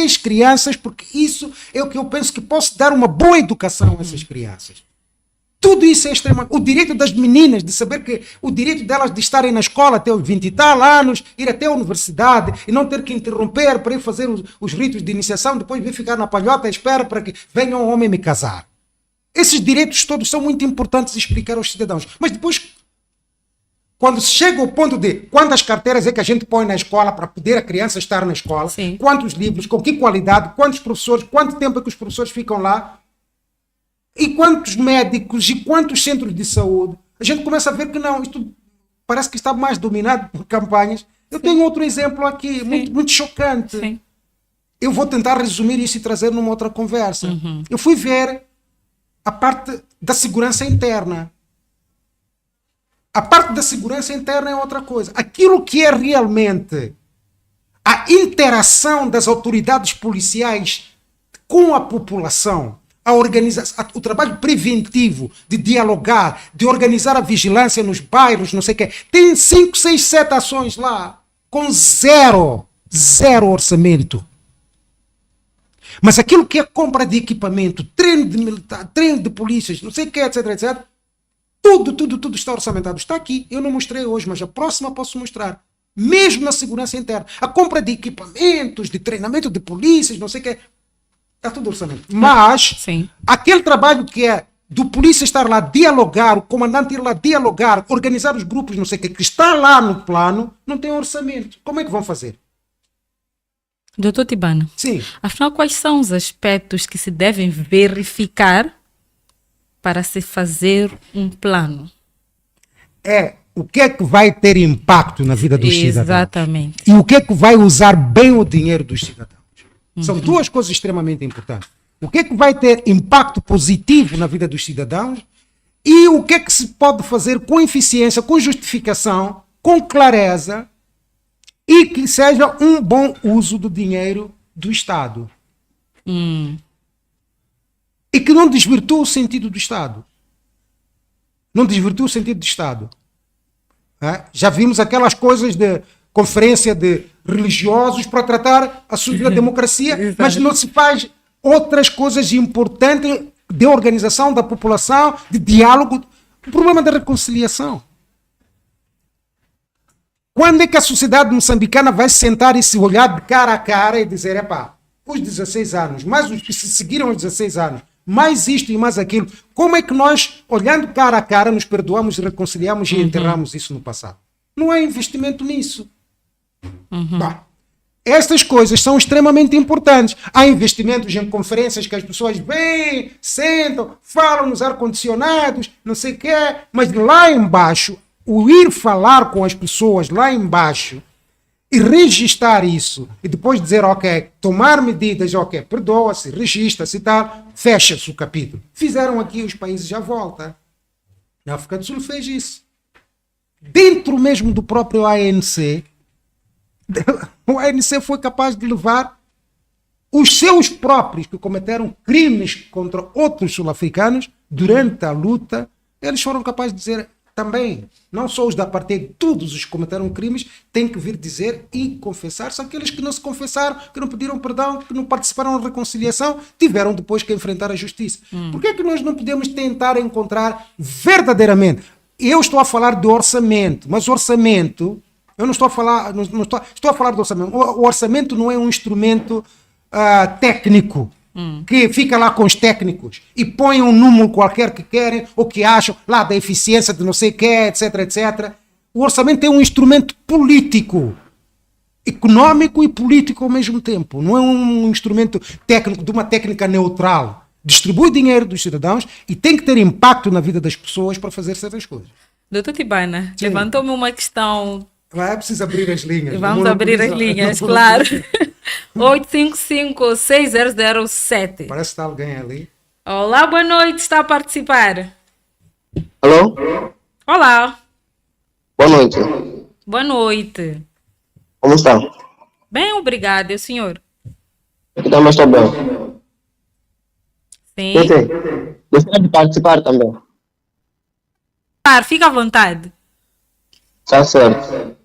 as crianças, porque isso é o que eu penso que posso dar uma boa educação a essas crianças. Tudo isso é extremamente... O direito das meninas, de saber que o direito delas de estarem na escola até os 20 e tal anos, ir até a universidade e não ter que interromper para ir fazer os ritos de iniciação, depois vir ficar na palhota e espera para que venha um homem me casar. Esses direitos todos são muito importantes de explicar aos cidadãos. Mas depois, quando se chega ao ponto de quantas carteiras é que a gente põe na escola para poder a criança estar na escola, Sim. quantos livros, com que qualidade, quantos professores, quanto tempo é que os professores ficam lá, e quantos médicos e quantos centros de saúde, a gente começa a ver que não, isto parece que está mais dominado por campanhas. Eu tenho outro exemplo aqui, muito chocante. Sim. Eu vou tentar resumir isso e trazer numa outra conversa. Eu fui ver a parte da segurança interna. A parte da segurança interna é outra coisa. Aquilo que é realmente a interação das autoridades policiais com a população, o trabalho preventivo de dialogar, de organizar a vigilância nos bairros, não sei o quê. Tem 5, 6, 7 ações lá, com zero orçamento. Mas aquilo que é compra de equipamento, treino de militar, treino de polícias, não sei o quê, etc, etc, tudo está orçamentado. Está aqui, eu não mostrei hoje, mas a próxima posso mostrar. Mesmo na segurança interna. A compra de equipamentos, de treinamento de polícias, não sei o quê, está tudo orçamento. Mas, aquele trabalho que é do polícia estar lá dialogar, o comandante ir lá dialogar, organizar os grupos, não sei o que está lá no plano, não tem orçamento. Como é que vão fazer? Doutor Tibana, sim, afinal, quais são os aspectos que se devem verificar para se fazer um plano? O que é que vai ter impacto na vida dos cidadãos? Exatamente. E o que é que vai usar bem o dinheiro dos cidadãos? São duas coisas extremamente importantes. O que é que vai ter impacto positivo na vida dos cidadãos e o que é que se pode fazer com eficiência, com justificação, com clareza e que seja um bom uso do dinheiro do Estado. E que não desvirtue o sentido do Estado. Não desvirtue o sentido do Estado. Já vimos aquelas coisas de conferência de religiosos para tratar assuntos da democracia, mas não se faz outras coisas importantes de organização da população, de diálogo, o problema da reconciliação. Quando é que a sociedade moçambicana vai se sentar e se olhar de cara a cara e dizer, os 16 anos, mais os que se seguiram os 16 anos, mais isto e mais aquilo, como é que nós, olhando cara a cara, nos perdoamos, reconciliamos e enterramos isso no passado? Não há investimento nisso. Estas coisas são extremamente importantes. Há investimentos em conferências que as pessoas vêm, sentam, falam nos ar-condicionados, não sei o quê, mas lá embaixo, o ir falar com as pessoas lá embaixo e registrar isso, e depois dizer, ok, tomar medidas, ok, perdoa-se, registra-se e tal, fecha-se o capítulo. Fizeram aqui os países à volta. A África do Sul fez isso. Dentro mesmo do próprio ANC, o ANC foi capaz de levar os seus próprios que cometeram crimes contra outros sul-africanos durante a luta, eles foram capazes de dizer também, não só os da apartheid, todos os que cometeram crimes têm que vir dizer e confessar-se. Aqueles que não se confessaram, que não pediram perdão, que não participaram na reconciliação, tiveram depois que enfrentar a justiça. Por que é que nós não podemos tentar encontrar verdadeiramente? Eu estou a falar de orçamento, mas orçamento, eu não estou a falar, estou a falar de orçamento. O orçamento não é um instrumento técnico, que fica lá com os técnicos e põem um número qualquer que querem ou que acham lá da eficiência de não sei o que, etc, etc. O orçamento é um instrumento político, econômico e político ao mesmo tempo. Não é um instrumento técnico, de uma técnica neutral. Distribui dinheiro dos cidadãos e tem que ter impacto na vida das pessoas para fazer certas coisas. Doutor Tibana, levantou-me uma questão. É preciso abrir as linhas. Vamos abrir as linhas, claro. 855-6007. Parece que está alguém ali. Olá, boa noite, está a participar. Alô? Olá. Boa noite. Boa noite. Como está? Bem, obrigada, e o senhor? Eu também estou bem. Sim. Gostaria de participar também. Claro, fica à vontade. Está certo.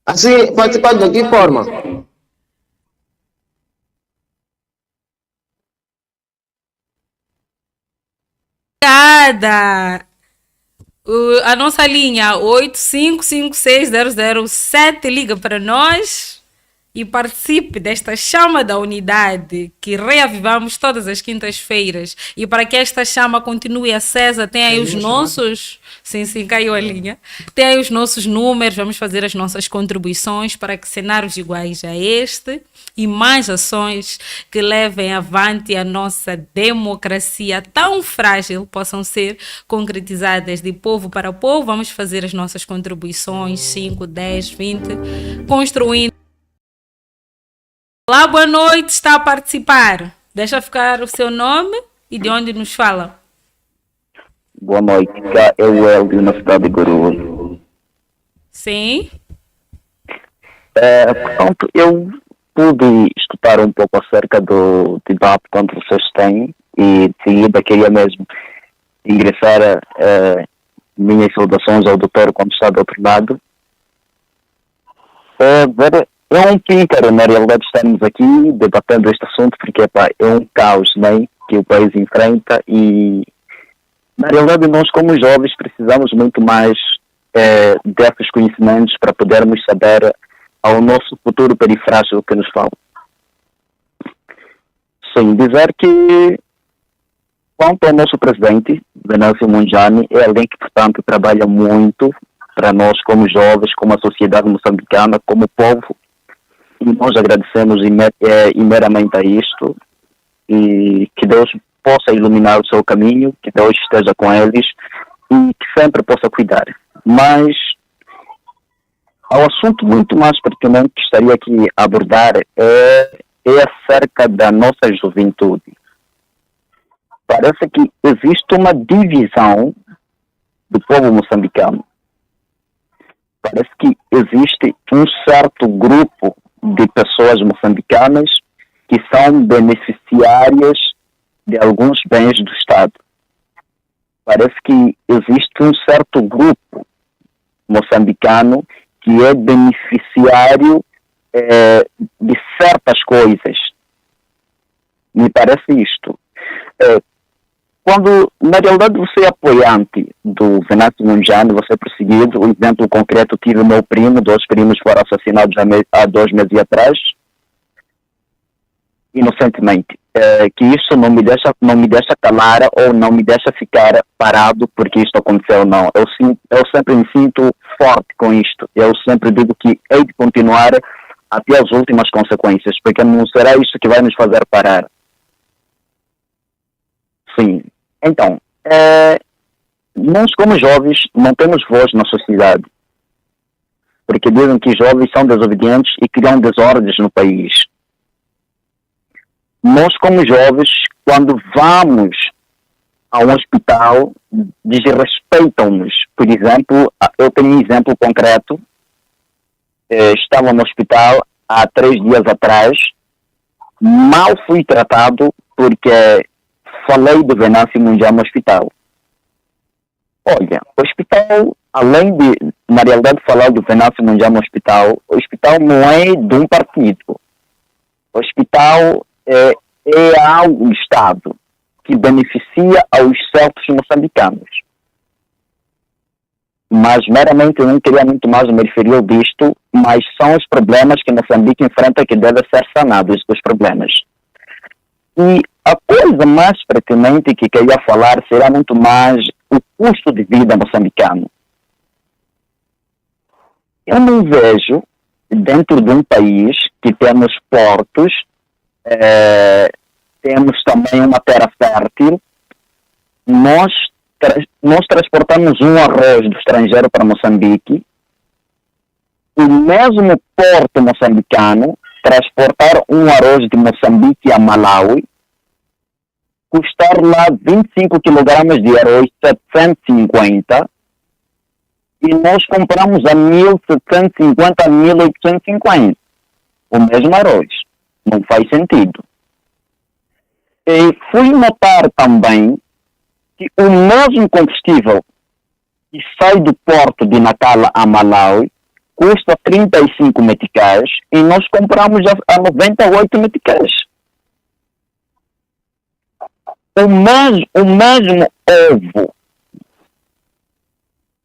Assim, participar de que forma? Obrigada! A nossa linha 85560007 liga para nós e participe desta chama da unidade que reavivamos todas as quintas-feiras. E para que esta chama continue acesa, tem aí os nossos... Sim, sim, caiu a linha. Tem aí os nossos números, vamos fazer as nossas contribuições para que cenários iguais a este e mais ações que levem avante a nossa democracia tão frágil possam ser concretizadas de povo para povo. Vamos fazer as nossas contribuições, 5, 10, 20, construindo. Olá, boa noite, está a participar. Deixa ficar o seu nome e de onde nos fala. Boa noite, cá é o Hélio na cidade de Guru. Sim. Portanto, eu pude estudar um pouco acerca do debate que vocês têm e de seguida queria mesmo ingressar minhas saudações ao doutor quando está do outro lado. É um píncaro, na realidade, estarmos aqui debatendo este assunto porque é um caos, né, que o país enfrenta e na realidade nós como jovens precisamos muito mais desses conhecimentos para podermos saber ao nosso futuro perifrágil que nos falta. Sim, dizer que quanto ao nosso presidente, Venâncio Mondlane, é alguém que, portanto, trabalha muito para nós como jovens, como a sociedade moçambicana, como povo, e nós agradecemos imeramente a isto, e que Deus possa iluminar o seu caminho, que Deus esteja com eles, e que sempre possa cuidar. Mas, ao assunto muito mais pertinente que estaria aqui a abordar é acerca da nossa juventude. Parece que existe uma divisão do povo moçambicano. Parece que existe um certo grupo de pessoas moçambicanas que são beneficiárias de alguns bens do Estado. Parece que existe um certo grupo moçambicano que é beneficiário de certas coisas. Me parece isto. Quando, na realidade, você é apoiante do Venâncio Mondlane, você é perseguido, o exemplo concreto, tive o meu primo, 2 primos foram assassinados há 2 meses atrás, inocentemente. Que isso não me deixa calar ou não me deixa ficar parado porque isto aconteceu, não. Eu sempre me sinto forte com isto. Eu sempre digo que hei de continuar até as últimas consequências, porque não será isso que vai nos fazer parar. Sim. Então, nós como jovens não temos voz na sociedade, porque dizem que jovens são desobedientes e criam desordens no país. Nós como jovens, quando vamos a um hospital, desrespeitam-nos. Por exemplo, eu tenho um exemplo concreto. Estava no hospital há 3 dias atrás, mal fui tratado porque falei do Venâncio Mondlane no hospital. Olha, o hospital, além de, na realidade, falar do Venâncio Mondlane no hospital, o hospital não é de um partido. O hospital é ao Estado que beneficia aos certos moçambicanos. Mas, meramente, eu não queria muito mais me referir disto, mas são os problemas que Moçambique enfrenta que devem ser sanados, os problemas. E a coisa mais pertinente que queria falar será muito mais o custo de vida moçambicano. Eu não vejo, dentro de um país que temos portos, temos também uma terra fértil, nós transportamos um arroz do estrangeiro para Moçambique, o mesmo porto moçambicano transportar um arroz de Moçambique a Malawi, custar lá 25 kg de arroz 750 e nós compramos a 1.750 a 1.850 o mesmo arroz. Não faz sentido. E fui notar também que o mesmo combustível que sai do porto de Natal a Malawi custa 35 meticais e nós compramos a 98 meticais. O mesmo ovo,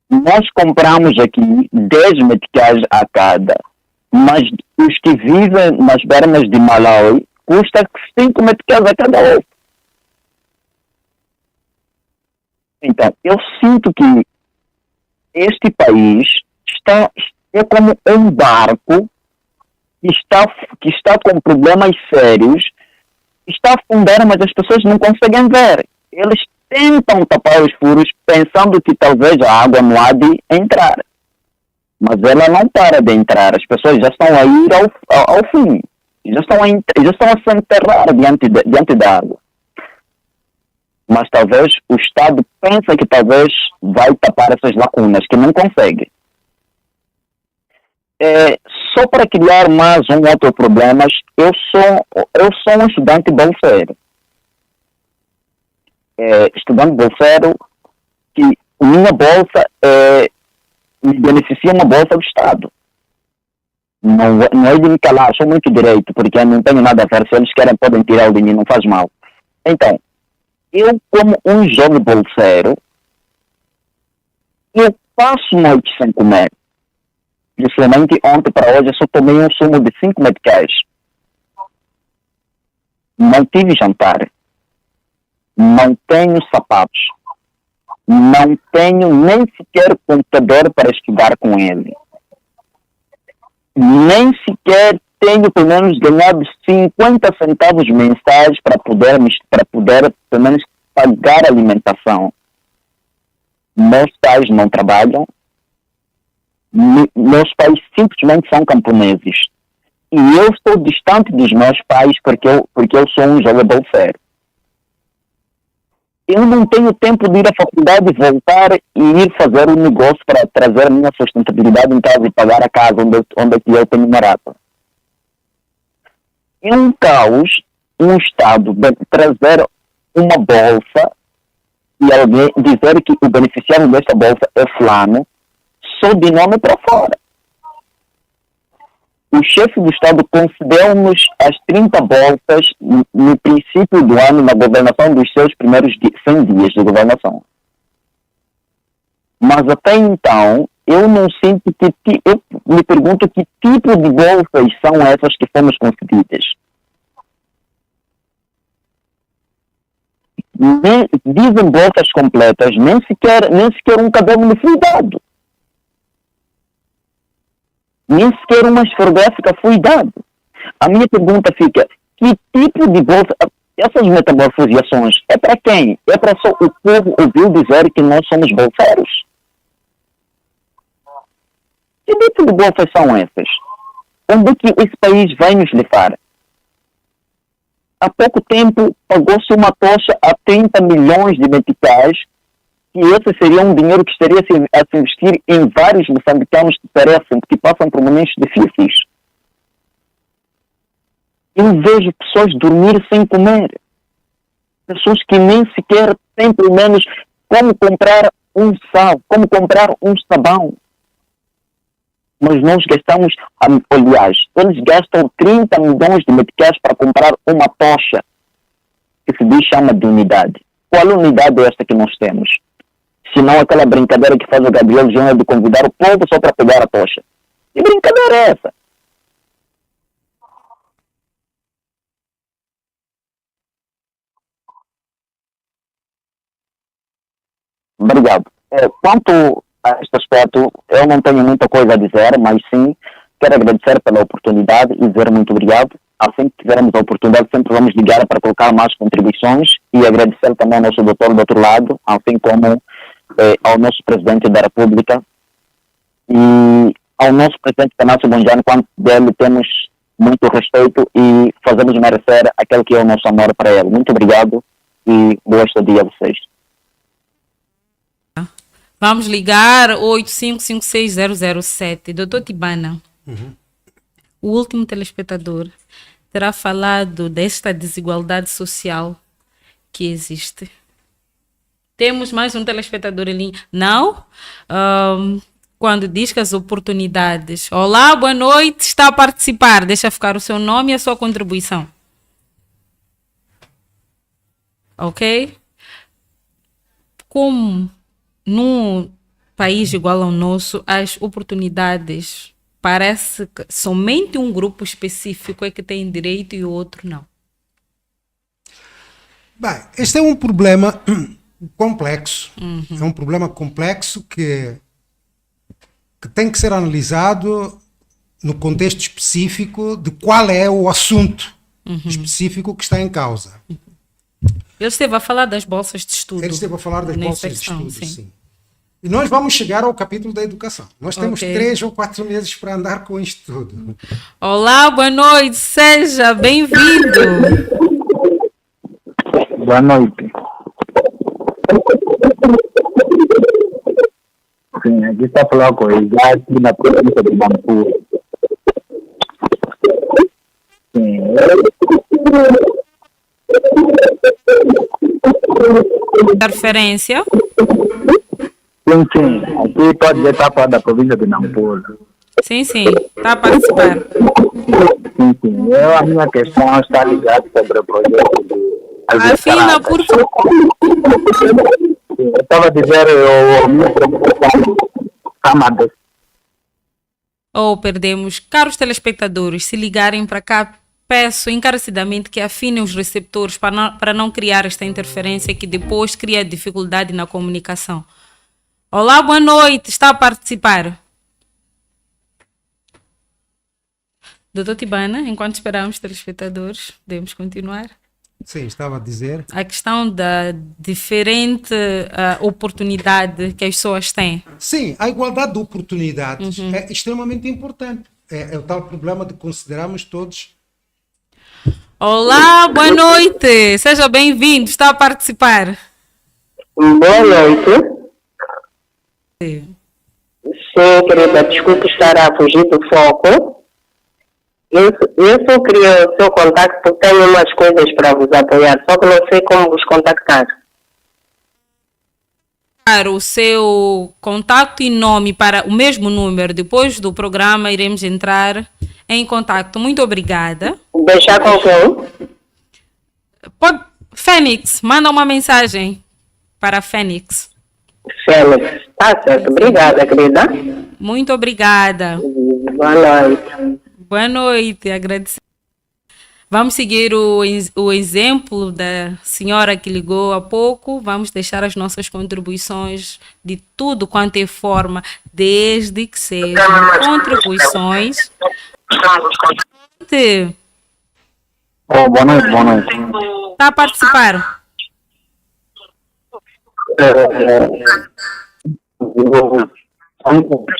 nós compramos aqui 10 meticais a cada, mas os que vivem nas bermas de Malawi custa 5 meticais a cada ovo. Então, eu sinto que este país é como um barco que está com problemas sérios, está a afundar, mas as pessoas não conseguem ver. Eles tentam tapar os furos pensando que talvez a água não há de entrar. Mas ela não para de entrar. As pessoas já estão a ir ao fim. Já estão a se enterrar diante da água. Mas talvez o Estado pensa que talvez vai tapar essas lacunas, que não consegue. Só para criar mais um outro problema, eu sou um estudante bolseiro. Estudante bolseiro, que minha bolsa me beneficia uma bolsa do Estado. Não é de me calar, sou muito direito, porque eu não tenho nada a ver. Se eles querem, podem tirar o de mim, não faz mal. Então, eu, como um jovem bolseiro, eu passo noite sem comer. Principalmente ontem para hoje, eu só tomei um sumo de 5 meticais. Não tive jantar. Não tenho sapatos. Não tenho nem sequer computador para estudar com ele. Nem sequer tenho, pelo menos, ganhado 50 centavos mensais para poder, pelo menos, pagar a alimentação. Meus pais não trabalham. Meus pais simplesmente são camponeses. E eu estou distante dos meus pais porque eu sou um jovem bolseiro. Eu não tenho tempo de ir à faculdade, voltar e ir fazer um negócio para trazer a minha sustentabilidade em casa e pagar a casa onde eu tenho morado. É um caos um Estado trazer uma bolsa e alguém dizer que o beneficiário desta bolsa é fulano, só de nome para fora. O chefe do Estado concedeu-nos as 30 bolsas no princípio do ano, na governação dos seus primeiros 100 dias de governação. Mas até então, eu não sinto eu me pergunto que tipo de bolsas são essas que fomos concedidas. Dizem bolsas completas, nem sequer um caderno foi dado. Nem sequer uma esfregófica foi dado. A minha pergunta fica, que tipo de bolsa, essas metamorfoseações, é para quem? É para só o povo ouvir dizer que nós somos bolseiros? Que tipo de bolsas são essas? Onde é que esse país vai nos levar? Há pouco tempo pagou-se uma tocha a 30 milhões de meticais, que esse seria um dinheiro que estaria a se investir em vários moçambicanos que passam por momentos difíceis. Eu vejo pessoas dormir sem comer. Pessoas que nem sequer têm pelo menos como comprar um sal, como comprar um sabão. Mas nós gastamos, aliás, eles gastam 30 milhões de meticais para comprar uma tocha que se chama de unidade. Qual unidade é esta que nós temos? Se não aquela brincadeira que faz o Gabriel Júnior de convidar o povo só para pegar a tocha. Que brincadeira é essa? Obrigado. Quanto a este aspecto, eu não tenho muita coisa a dizer, mas sim quero agradecer pela oportunidade e dizer muito obrigado. Assim que tivermos a oportunidade, sempre vamos ligar para colocar mais contribuições e agradecer também ao nosso doutor do outro lado, assim como ao nosso presidente da República e ao nosso presidente Tanácio Bonjane, quanto dele temos muito respeito e fazemos merecer aquele que é o nosso amor para ele. Muito obrigado e boa estadia a vocês. Vamos ligar 8556-007. Doutor Tibana, o último telespectador terá falado desta desigualdade social que existe. Temos mais um telespectador em linha. Não? quando diz que as oportunidades. Olá, boa noite, está a participar. Deixa ficar o seu nome e a sua contribuição. Ok? Como num país igual ao nosso, as oportunidades parece que somente um grupo específico é que tem direito e o outro não. Bem, este é um problema complexo. É um problema complexo que tem que ser analisado no contexto específico de qual é o assunto específico que está em causa. Ele esteve a falar das bolsas de estudo. Ele esteve a falar das nesta bolsas de questão, estudo, sim. E nós vamos chegar ao capítulo da educação. Nós temos 3 ou 4 meses para andar com isto tudo. Olá, boa noite, seja bem-vindo. Boa noite. Sim, aqui está a falar com o Isaac na província de Nampula. Sim. Interferência. Sim. Aqui pode dizer que está a falar da província de Nampula. Sim, está a participar. Sim. A minha questão está ligada sobre o projeto de... Afina, por favor. Eu estava a dizer, a minha preocupação Amado. Perdemos. Caros telespectadores, se ligarem para cá, peço encarecidamente que afinem os receptores para não criar esta interferência que depois cria dificuldade na comunicação. Olá, boa noite. Está a participar? Doutor Tibana, enquanto esperamos telespectadores, podemos continuar? Sim, estava a dizer. A questão da diferente oportunidade que as pessoas têm. Sim, a igualdade de oportunidades é extremamente importante. É o tal problema de considerarmos todos. Olá, boa noite. Seja bem-vindo. Está a participar? Boa noite. Sim. Sim, querida, desculpe estar a fugir do foco. Eu só queria o seu contacto porque tenho umas coisas para vos apoiar, só que não sei como vos contactar. O seu contato e nome para o mesmo número. Depois do programa iremos entrar em contato. Muito obrigada. Deixar com quem? Fênix, manda uma mensagem para a Fênix. Fênix. Tá certo. Obrigada, querida. Muito obrigada. Boa noite. Boa noite. Agradeço. Vamos seguir o exemplo da senhora que ligou há pouco. Vamos deixar as nossas contribuições de tudo quanto é forma, desde que sejam contribuições. Boa noite. Está a participar?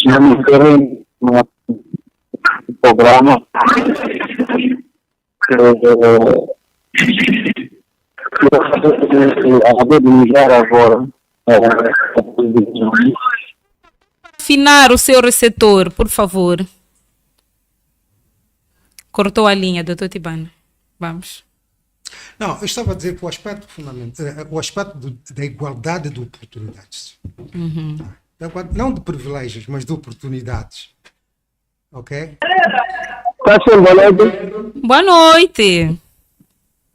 Já me inscrevi no programa. Acabei de ligar agora. Afinar o seu receptor, por favor. Cortou a linha, doutor Tibana. Vamos. Não, eu estava a dizer que o aspecto fundamental, o aspecto da igualdade de oportunidades. Não de privilégios, mas de oportunidades. Ok? Tá sim, boa noite. Boa noite.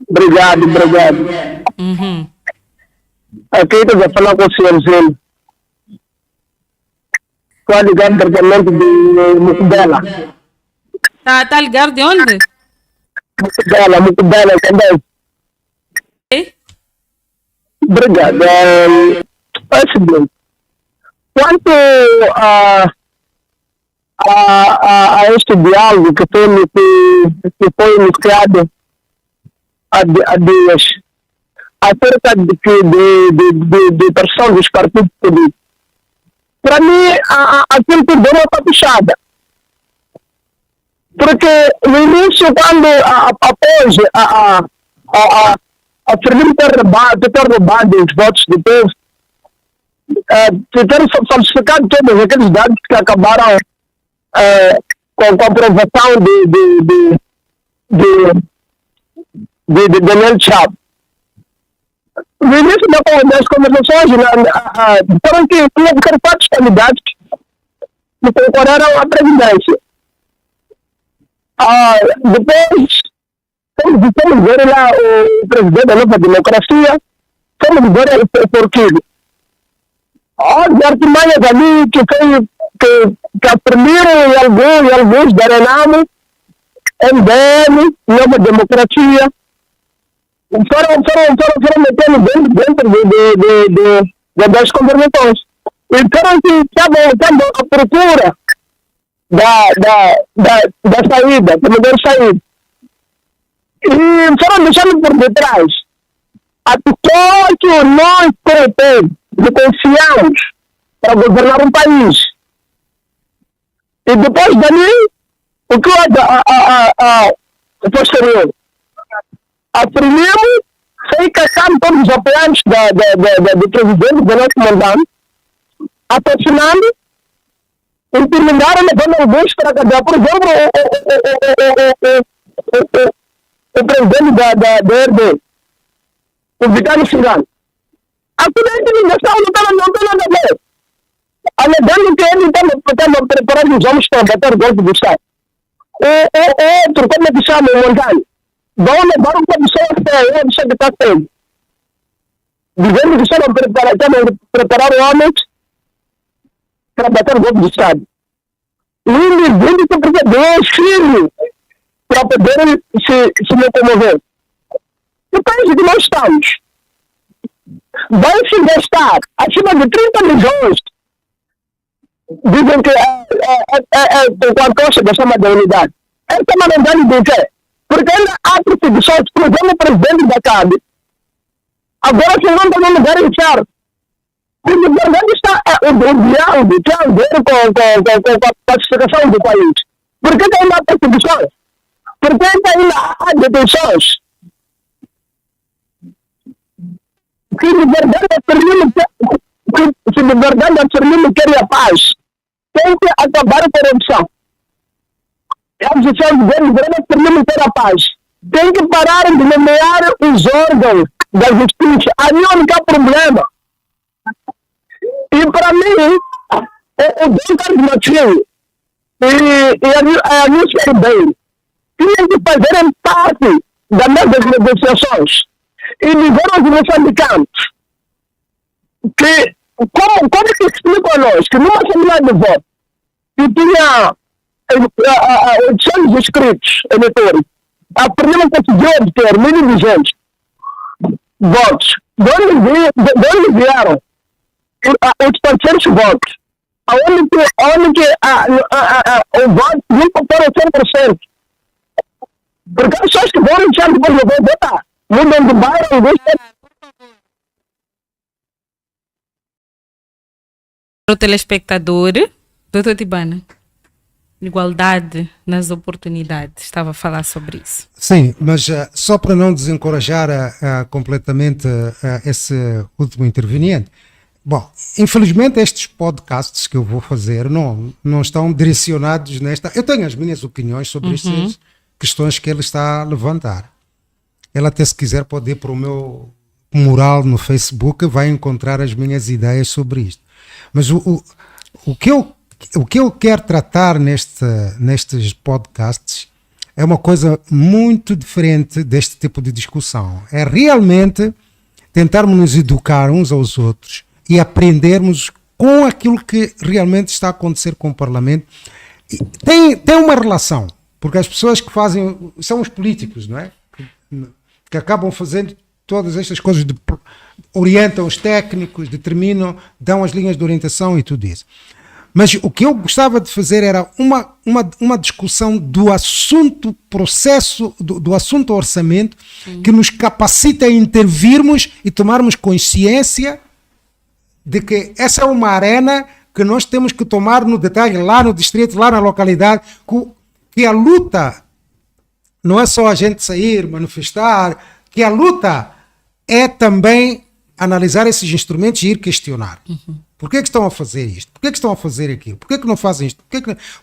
Obrigado. Aqui estou a falar com o senhorzinho. Estou a ligar diretamente de Mucubela. Tá ligado de onde? Mucubela também. Obrigado. É o seguinte. Quanto a este diálogo que foi iniciado há dias acerca de pressão dos partidos políticos, para mim aquilo tudo deu uma papuchada. Porque no início, quando após a Fernando ter roubado os votos de povo, ter falsificado todos aqueles dados que acabaram com a aprovação de Daniel Chapo. No início das conversações, disseram que tinha que ter 4 candidatos que concorreram à presidência. Depois, fomos ver lá o presidente da Nova Democracia, fomos ver o Porquilho. As artimanhas ali que aprenderam em alguns da Renamo, MDM, Nova Democracia, foram metendo dentro das conversações. Então, estavam à procura da saída, da melhor saída. E foram deixando por detrás. Até que nós, confiamos para governar um país. E depois dali, o que o posterior? Aprendemos, foi caçando todos os apoiantes do presidente, do nosso comandante, assassinando, intimidaram, levando alguns para cadeia. Por exemplo, o presidente da RD, o Vigário Cigano. Aquilo é intimidação, não tem nada a ver. Alegando que ele estava preparando os homens para bater o golpe do Estado. O outro, como é que chama, o Montanho? Vão levar uma pessoa a sério, deixa de estar sério. Dizendo que estavam preparando homens para bater o golpe do Estado. E ele dizendo que precisa de um filho para poder se locomover. No país que nós estamos, vai se gastar acima de 30 milhões. Dizem que é quanto da chama da unidade. Essa é uma unidade do quê? Porque ainda há perseguições, por exemplo, o presidente da CAB. Agora se não está no lugar certo. Porque na verdade está o diálogo, tem a ver com a pacificação do país. Por que ainda há perseguições? Por que ainda há detenções? Se de verdade a Firmino quer a paz, tem que acabar a corrupção. É a posição de governo a Firmino quer a paz. Tem que parar de nomear os órgãos da justiça. Ali é o único problema. E para mim, o Dom Carlos Matinho e a Lúcia Ribeiro tinham que fazer parte das mesmas negociações. E dizer aos moçambicanos que, como que explicam a nós, que numa assembleia de voto, que tinha 800 inscritos eleitores, a primeira conseguiu obter 1.200 votos. De onde vieram os 400 votos? Onde que o voto não for 100%? Porque as pessoas que vão deixar depois de votar mudam de bairro Para o telespectador, doutor Tibana, igualdade nas oportunidades, estava a falar sobre isso. Sim, mas só para não desencorajar completamente esse último interveniente, bom, infelizmente estes podcasts que eu vou fazer não estão direcionados nesta... Eu tenho as minhas opiniões sobre estas questões que ele está a levantar. Ele até se quiser pode ir para o meu mural no Facebook, vai encontrar as minhas ideias sobre isto. Mas o que eu quero tratar nestes podcasts é uma coisa muito diferente deste tipo de discussão. É realmente tentarmos nos educar uns aos outros e aprendermos com aquilo que realmente está a acontecer com o Parlamento. Tem uma relação, porque as pessoas que fazem são os políticos, não é? Que acabam fazendo todas estas coisas, orientam os técnicos, determinam, dão as linhas de orientação e tudo isso. Mas o que eu gostava de fazer era uma discussão do assunto processo, do assunto orçamento, que nos capacita a intervirmos e tomarmos consciência de que essa é uma arena que nós temos que tomar no detalhe, lá no distrito, lá na localidade, que a luta não é só a gente sair, manifestar, que a luta é também analisar esses instrumentos e ir questionar. Por que estão a fazer isto? Por que estão a fazer aquilo? Por que não fazem isto?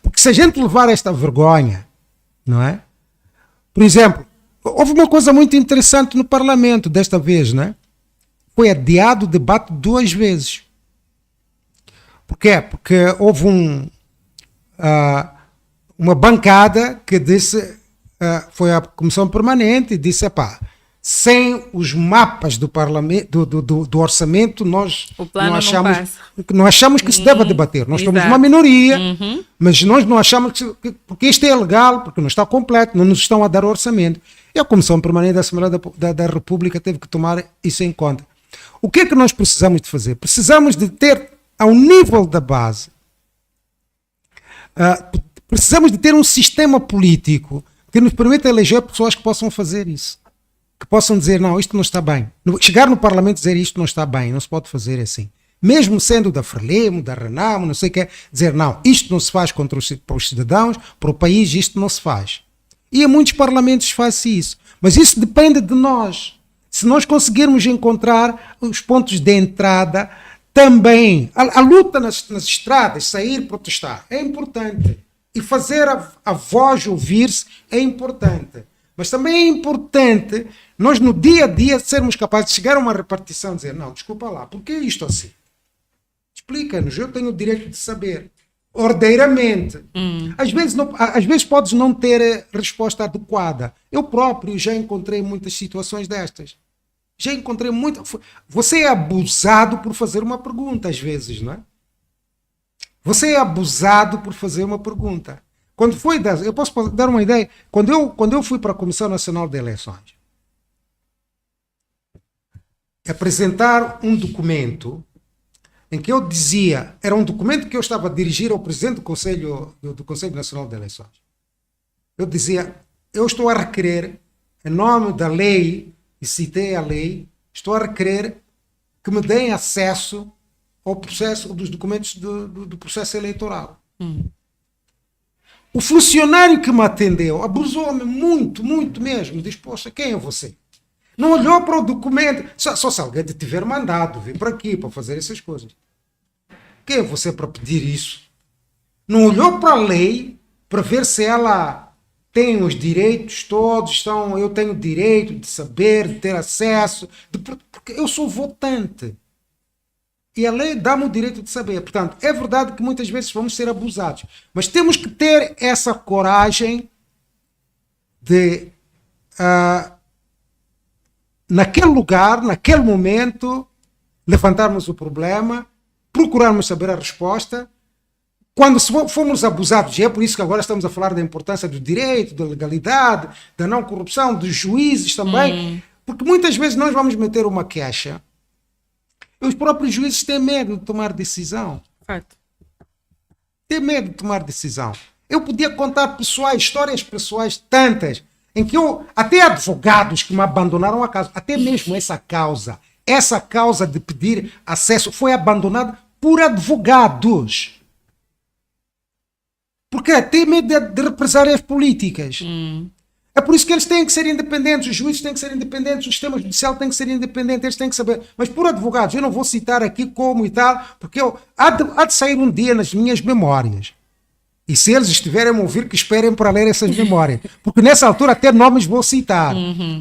Porque se a gente levar esta vergonha, não é? Por exemplo, houve uma coisa muito interessante no Parlamento desta vez, não é? Foi adiado o debate 2 vezes. Por quê? Porque houve uma bancada que disse, foi à Comissão Permanente e disse, epá, sem os mapas do parlamento, do orçamento, nós O plano não achamos que se deva debater. Nós somos exato. uma minoria, mas nós não achamos porque isto é legal, porque não está completo, não nos estão a dar orçamento. E a Comissão Permanente da Assembleia da República teve que tomar isso em conta. O que é que nós precisamos de fazer? Precisamos de ter, ao nível da base, precisamos de ter um sistema político que nos permita eleger pessoas que possam fazer isso. Que possam dizer, não, isto não está bem. Chegar no Parlamento e dizer isto não está bem, não se pode fazer assim. Mesmo sendo da Frelimo, da Renamo, não sei o que, dizer, não, isto não se faz para os cidadãos, para o país isto não se faz. E em muitos parlamentos faz-se isso. Mas isso depende de nós. Se nós conseguirmos encontrar os pontos de entrada, também a luta nas estradas, sair protestar, é importante. E fazer a voz ouvir-se é importante. Mas também é importante nós no dia a dia sermos capazes de chegar a uma repartição e dizer, não, desculpa lá, por que isto assim? Explica-nos, eu tenho o direito de saber. Ordeiramente. Às vezes podes não ter a resposta adequada. Eu próprio já encontrei muitas situações destas. Já encontrei muito. Você é abusado por fazer uma pergunta, às vezes, não é? Você é abusado por fazer uma pergunta. Quando foi, eu posso dar uma ideia. Quando eu fui para a Comissão Nacional de Eleições, apresentar um documento em que eu dizia, era um documento que eu estava a dirigir ao presidente do Conselho Nacional de Eleições. Eu dizia, eu estou a requerer, em nome da lei, e citei a lei, estou a requerer que me deem acesso ao processo dos documentos do processo eleitoral. O funcionário que me atendeu abusou-me muito, muito mesmo. Diz, poxa, quem é você? Não olhou para o documento. Só se alguém te tiver mandado vir para aqui para fazer essas coisas. Quem é você para pedir isso? Não olhou para a lei para ver se ela tem os direitos todos. Eu tenho direito de saber, de ter acesso. Porque eu sou votante. E a lei dá-me o direito de saber. Portanto, é verdade que muitas vezes vamos ser abusados. Mas temos que ter essa coragem de, naquele lugar, naquele momento, levantarmos o problema, procurarmos saber a resposta. Quando fomos abusados, e é por isso que agora estamos a falar da importância do direito, da legalidade, da não corrupção, dos juízes também. Porque muitas vezes nós vamos meter uma queixa. Os próprios juízes têm medo de tomar decisão. Fato. Têm medo de tomar decisão. Eu podia contar histórias pessoais tantas, em que até advogados que me abandonaram a causa, até mesmo essa causa de pedir acesso foi abandonada por advogados. Porque têm medo de represálias políticas. É por isso que eles têm que ser independentes, os juízes têm que ser independentes, o sistema judicial tem que ser independente, eles têm que saber. Mas por advogados, eu não vou citar aqui como e tal, porque há de sair um dia nas minhas memórias. E se eles estiverem a ouvir, que esperem para ler essas memórias. Porque nessa altura até nomes vou citar.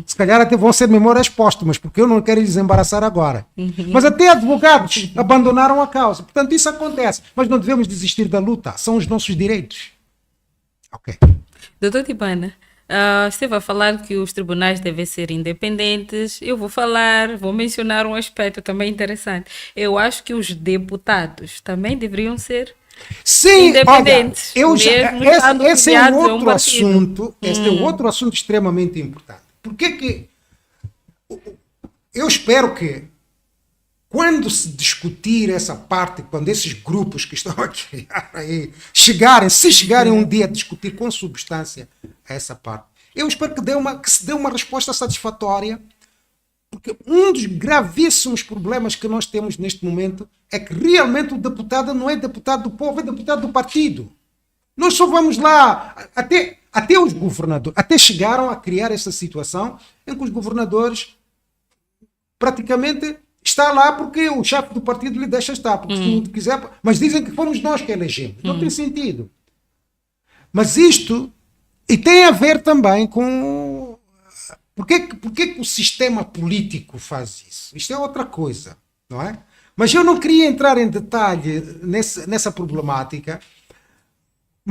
Se calhar até vão ser memórias póstumas, porque eu não quero lhes embaraçar agora. Mas até advogados abandonaram a causa. Portanto, isso acontece. Mas não devemos desistir da luta. São os nossos direitos. Ok. Doutor Tibana, esteve a falar que os tribunais devem ser independentes. Eu vou mencionar um aspecto também interessante. Eu acho que os deputados também deveriam ser independentes. Olha, esse é um outro assunto. Este é outro assunto extremamente importante. Porque que eu espero que quando se discutir essa parte, quando esses grupos que estão a criar aí se chegarem um dia a discutir com substância essa parte, eu espero que se dê uma resposta satisfatória, porque um dos gravíssimos problemas que nós temos neste momento é que realmente o deputado não é deputado do povo, é deputado do partido. Nós só vamos lá, até os governadores, até chegaram a criar essa situação em que os governadores praticamente está lá porque o chefe do partido lhe deixa estar, porque se não quiser, mas dizem que fomos nós que elegemos. Não tem sentido. Mas isto, e tem a ver também com porque que o sistema político faz isso? Isto é outra coisa, não é? Mas eu não queria entrar em detalhe nessa problemática,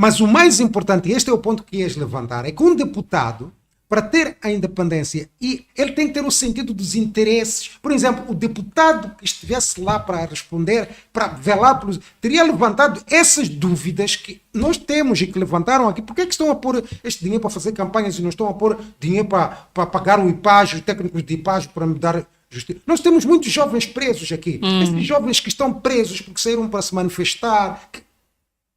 Mas o mais importante, e este é o ponto que ias levantar, é que um deputado, para ter a independência, e ele tem que ter o sentido dos interesses. Por exemplo, o deputado que estivesse lá para responder, para velar pelos... teria levantado essas dúvidas que nós temos e que levantaram aqui. Por que é que estão a pôr este dinheiro para fazer campanhas e não estão a pôr dinheiro para pagar o IPAG, os técnicos de IPAG para me dar justiça? Nós temos muitos jovens presos aqui. Esses jovens que estão presos porque saíram para se manifestar,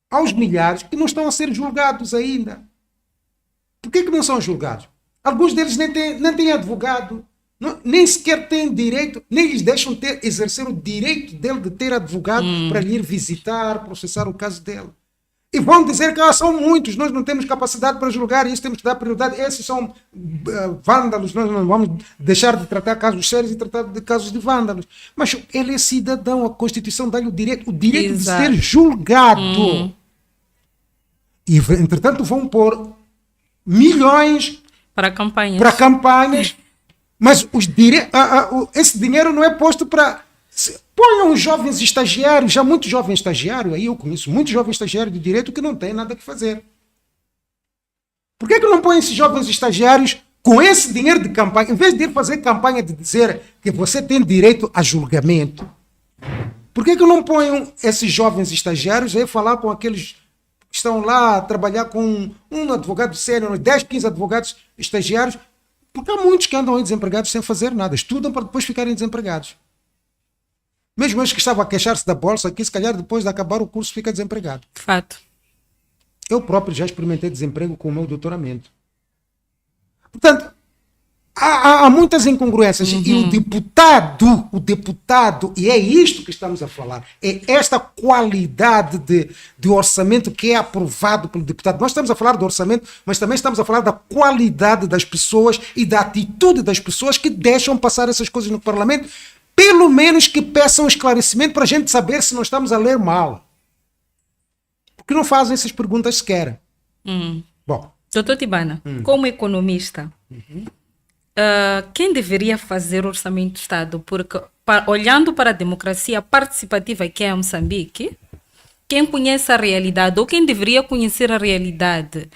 aos milhares, que não estão a ser julgados ainda. Por que não são julgados? Alguns deles nem têm advogado, nem sequer têm direito, nem lhes deixam exercer o direito dele de ter advogado para lhe ir visitar, processar o caso dele. E vão dizer que são muitos, nós não temos capacidade para julgar isso, temos que dar prioridade. Esses são vândalos, nós não vamos deixar de tratar casos sérios e tratar de casos de vândalos. Mas ele é cidadão, a Constituição dá-lhe o direito de ser julgado. E, entretanto, vão pôr milhões para campanhas, mas esse dinheiro não é posto para... Ponham os jovens estagiários, já muitos jovens estagiários, aí eu conheço muitos jovens estagiários de direito que não têm nada que fazer. Por que não põem esses jovens estagiários com esse dinheiro de campanha, em vez de ir fazer campanha de dizer que você tem direito a julgamento, por que não põem esses jovens estagiários a falar com aqueles que estão lá a trabalhar com um advogado sério, 10, 15 advogados estagiários, porque há muitos que andam aí desempregados sem fazer nada, estudam para depois ficarem desempregados. Mesmo os que estavam a queixar-se da bolsa aqui, se calhar depois de acabar o curso fica desempregado. Fato. Eu próprio já experimentei desemprego com o meu doutoramento. Portanto, há muitas incongruências. E o deputado, e é isto que estamos a falar, é esta qualidade de orçamento que é aprovado pelo deputado. Nós estamos a falar do orçamento, mas também estamos a falar da qualidade das pessoas e da atitude das pessoas que deixam passar essas coisas no Parlamento, pelo menos que peçam esclarecimento para a gente saber se não estamos a ler mal. Porque não fazem essas perguntas sequer. Bom. Doutor Tibana, como economista, quem deveria fazer o orçamento do Estado? Porque, olhando para a democracia participativa que é Moçambique, quem conhece a realidade, ou quem deveria conhecer a realidade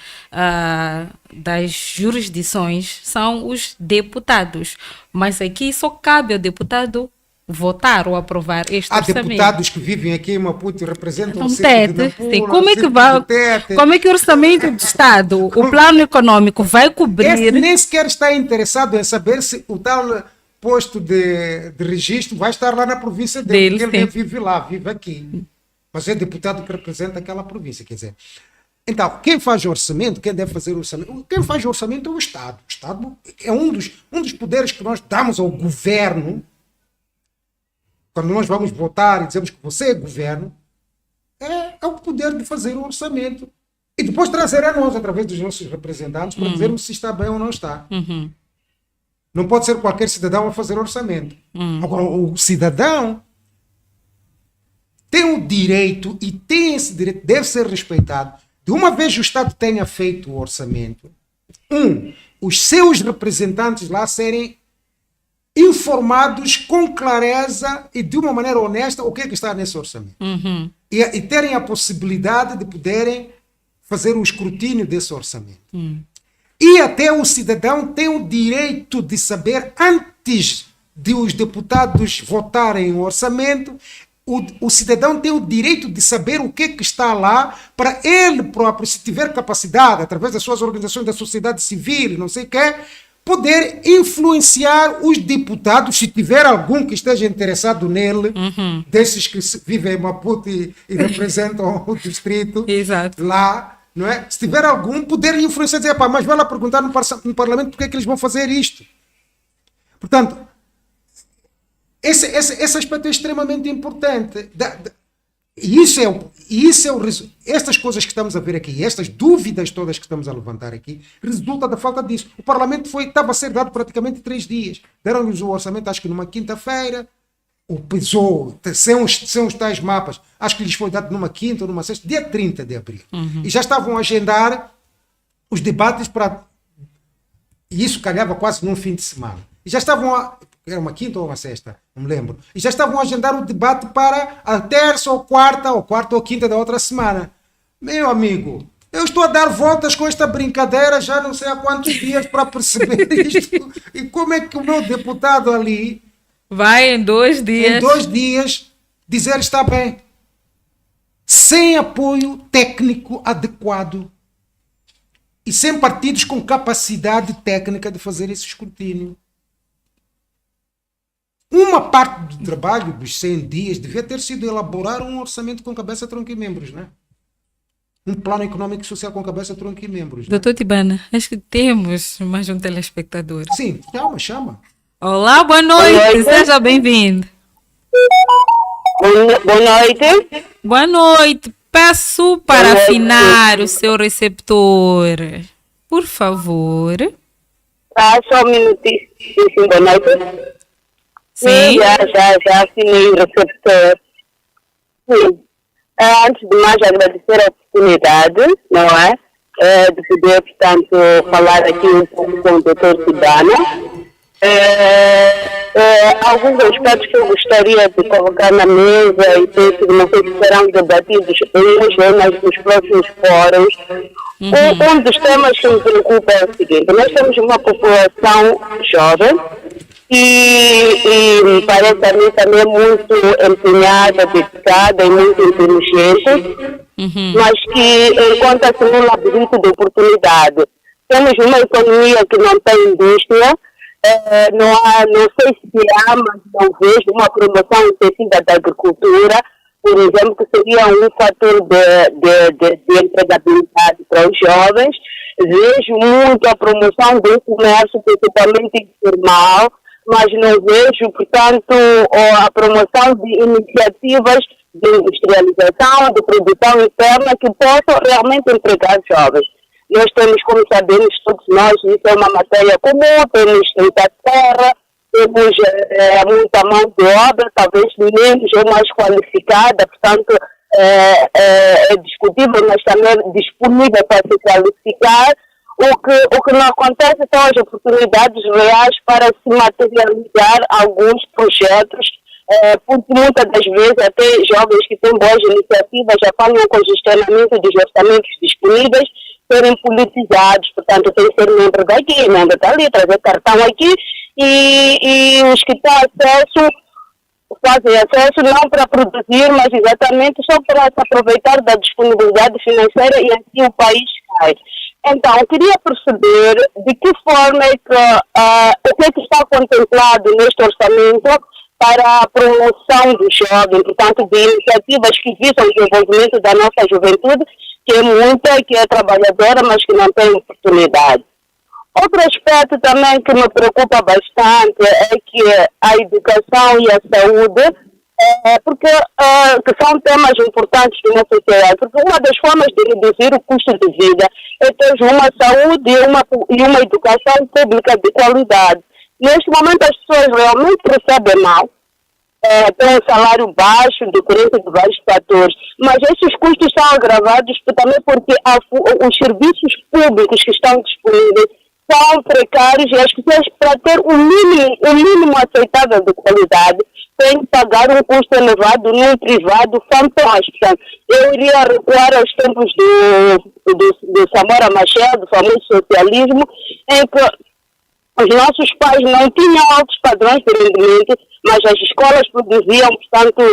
das jurisdições, são os deputados. Mas aqui só cabe ao deputado votar ou aprovar este orçamento. Há deputados que vivem aqui em Maputo e representam o Como é que o orçamento do Estado, o plano econômico vai cobrir... Esse nem sequer está interessado em saber se o tal posto de registro vai estar lá na província dele, porque ele vive lá, vive aqui. Mas é deputado que representa aquela província, quer dizer. Então, quem faz o orçamento, quem deve fazer o orçamento? Quem faz o orçamento é o Estado. O Estado é um dos poderes que nós damos ao governo. Quando nós vamos votar e dizemos que você é governo, é o poder de fazer o orçamento. E depois trazer a nós, através dos nossos representantes, para dizermos se está bem ou não está. Não pode ser qualquer cidadão a fazer orçamento. Agora, o cidadão tem o direito, e tem esse direito, deve ser respeitado. De uma vez o Estado tenha feito o orçamento, os seus representantes lá serem informados com clareza e de uma maneira honesta o que é que está nesse orçamento. E terem a possibilidade de poderem fazer o escrutínio desse orçamento. E até o cidadão tem o direito de saber, antes de os deputados votarem o orçamento, o cidadão tem o direito de saber o que é que está lá, para ele próprio, se tiver capacidade, através das suas organizações da sociedade civil, não sei o que, poder influenciar os deputados, se tiver algum que esteja interessado nele, desses que vivem em Maputo e representam o distrito. Exato. Lá, não é? Se tiver algum, poder influenciar, dizer, mas vai lá perguntar no Parlamento porque é que eles vão fazer isto. Portanto, esse aspecto é extremamente importante. Estas coisas que estamos a ver aqui, estas dúvidas todas que estamos a levantar aqui, resulta da falta disso. O Parlamento estava a ser dado praticamente 3 dias. Deram-lhes o orçamento, acho que numa quinta-feira, o pesou, sem os tais mapas, acho que lhes foi dado numa quinta ou numa sexta, dia 30 de abril. E já estavam a agendar os debates para... E isso calhava quase num fim de semana. E já estavam era uma quinta ou uma sexta, não me lembro. E já estavam a agendar o debate para a terça ou quarta ou quinta da outra semana. Meu amigo, Eu estou a dar voltas com esta brincadeira já não sei há quantos dias para perceber isto. E como é que o meu deputado ali, Vai em 2 dias. em 2 dias, dizer está bem, sem apoio técnico adequado e sem partidos com capacidade técnica de fazer esse escrutínio. Uma parte do trabalho dos 100 dias devia ter sido elaborar um orçamento com cabeça, tronco e membros, né? Um plano econômico e social com cabeça, tronco e membros. Né? Doutor Tibana, acho que temos mais um telespectador. Sim, chama. Olá, boa noite. Boa noite. Seja bem-vindo. Boa noite. Boa noite. Peço para Boa noite. afinar o seu receptor. Por favor. Tá, só um minutinho. Sim, boa noite. Sim. Já assinei o receptor. Sim. Antes de mais, agradecer a oportunidade, não é? De poder, portanto, falar aqui um pouco com o Dr. Tibana. Alguns aspectos que eu gostaria de colocar na mesa e penso que não sei se serão debatidos hoje, mas nos próximos fóruns. Um dos temas que me preocupa é o seguinte: nós temos uma população jovem e me parece a mim também muito empenhada, dedicada e muito inteligente, mas que encontra-se num labirinto de oportunidade. Temos uma economia que não tem indústria. Não sei se há, mas não vejo uma promoção excessiva da agricultura, por exemplo, que seria um fator de empregabilidade para os jovens. Vejo muito a promoção do comércio, principalmente informal, mas não vejo, portanto, a promoção de iniciativas de industrialização, de produção interna que possam realmente empregar jovens. Nós temos, como sabemos, todos nós, isso é uma matéria comum, temos muita terra, temos muita mão de obra, talvez menos ou mais qualificada, portanto, é discutível, mas também disponível para se qualificar. O que não acontece são as oportunidades reais para se materializar alguns projetos, porque muitas das vezes até jovens que têm boas iniciativas já falham com o gestionamento dos orçamentos disponíveis, serem politizados, portanto, sem ser membro daqui, membro dali, trazer cartão aqui, e os que têm acesso, fazem acesso não para produzir, mas exatamente só para se aproveitar da disponibilidade financeira e assim o país cai. Então, eu queria perceber de que forma é que o que está contemplado neste orçamento para a promoção do jovem, portanto, de iniciativas que visam o desenvolvimento da nossa juventude, que é muita, que é trabalhadora, mas que não tem oportunidade. Outro aspecto também que me preocupa bastante é que a educação e a saúde, porque que são temas importantes de uma sociedade, porque uma das formas de reduzir o custo de vida é ter uma saúde e uma educação pública de qualidade. Neste momento as pessoas realmente recebem mal, têm um salário baixo decorrente de vários fatores, mas esses custos são agravados também porque os serviços públicos que estão disponíveis são precários e as pessoas, para ter um mínimo aceitável de qualidade, têm que pagar um custo elevado num privado fantástico. Portanto, eu iria recuar aos tempos do Samora Machel, do famoso socialismo, em que os nossos pais não tinham altos padrões de rendimento, mas as escolas produziam, portanto,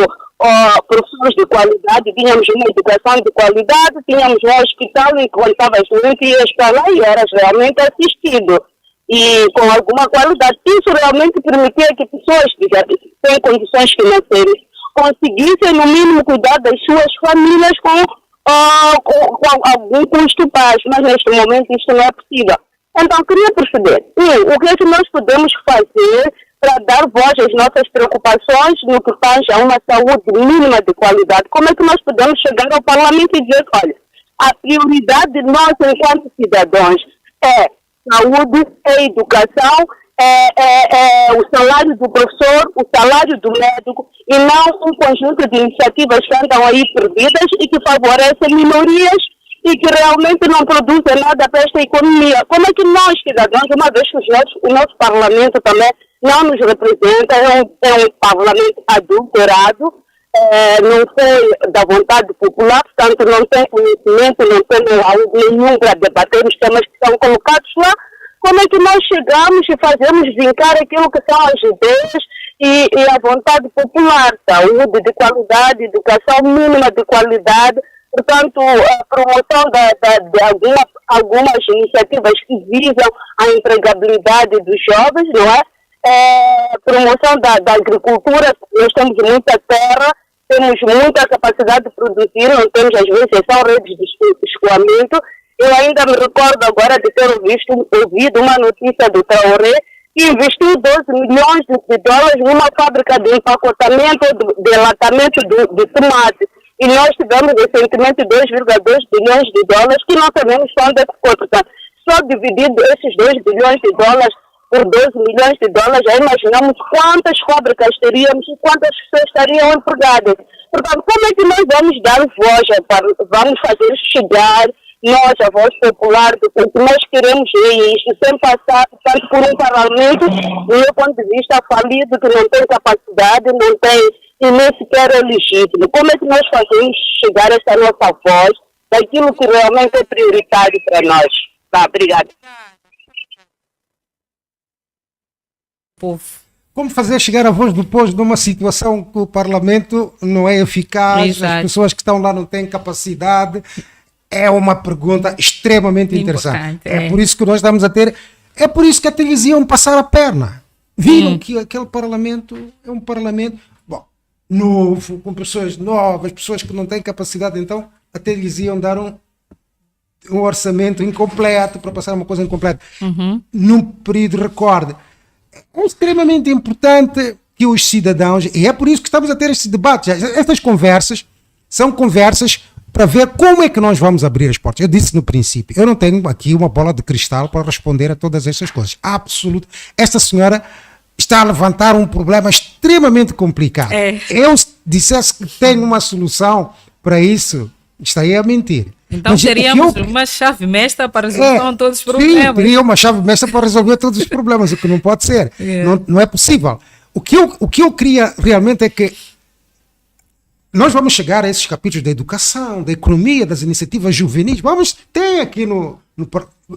professores de qualidade, tínhamos uma educação de qualidade, tínhamos um hospital em que contavas muito e ias para lá e eras realmente assistido. E com alguma qualidade. Isso realmente permitia que pessoas que já têm condições financeiras conseguissem, no mínimo, cuidar das suas famílias com algum custo baixo, mas neste momento isso não é possível. Então, queria perceber, o que é que nós podemos fazer para dar voz às nossas preocupações no que tange a uma saúde mínima de qualidade? Como é que nós podemos chegar ao Parlamento e dizer, olha, a prioridade de nós, enquanto cidadãos, é saúde, é educação, é o salário do professor, o salário do médico, e não um conjunto de iniciativas que andam aí perdidas e que favorecem minorias e que realmente não produzem nada para esta economia. Como é que nós, cidadãos, uma vez que o nosso parlamento também não nos representa, é um parlamento adulterado, não foi da vontade popular, portanto não tem conhecimento, não tem nenhum para debater os temas que são colocados lá. Como é que nós chegamos e fazemos vincar aquilo que são as ideias e a vontade popular? Saúde de qualidade, educação mínima de qualidade, portanto, a promoção de algumas iniciativas que visam a empregabilidade dos jovens, não é? Promoção da agricultura, nós temos muita terra, temos muita capacidade de produzir, não temos às vezes são redes de escoamento. Eu ainda me recordo agora de ter ouvido uma notícia do Traoré que investiu 12 milhões de dólares numa fábrica de empacotamento, de enlatamento de tomate. E nós tivemos recentemente 2,2 bilhões de dólares que não sabemos onde é que foi. Portanto, só dividido esses 2 bilhões de dólares por 12 milhões de dólares, já imaginamos quantas fábricas teríamos e quantas pessoas estariam empregadas. Portanto, como é que nós vamos dar voz, vamos fazer chegar nós, a voz popular, do que nós queremos isto, sem passar tanto por um parlamento, do meu ponto de vista, falido, que não tem capacidade, não tem, e nem sequer é legítimo. Como é que nós fazemos chegar esta nossa voz daquilo que realmente é prioritário para nós? Tá, obrigada. Povo. Como fazer chegar a voz do povo numa situação que o parlamento não é eficaz, Exato. as pessoas que estão lá não têm capacidade? É uma pergunta extremamente interessante. É por isso que nós estamos a ter. É por isso que até eles iam passar a perna. Viram que aquele parlamento é um parlamento novo, com pessoas novas, pessoas que não têm capacidade, então até eles iam dar um orçamento incompleto para passar uma coisa incompleta. Num período recorde. É extremamente importante que os cidadãos, e é por isso que estamos a ter estes debates. Estas conversas são conversas para ver como é que nós vamos abrir as portas. Eu disse no princípio, eu não tenho aqui uma bola de cristal para responder a todas essas coisas. Absoluto. Esta senhora está a levantar um problema extremamente complicado. Eu dissesse que tenho uma solução para isso, estaria a mentir. Então Mas teríamos uma chave mestra para a resolução de todos os problemas. Sim, teria uma chave mestra para resolver todos os problemas, o que não pode ser. Não é possível. O que eu queria realmente é que nós vamos chegar a esses capítulos da educação, da economia, das iniciativas juvenis. Tem aqui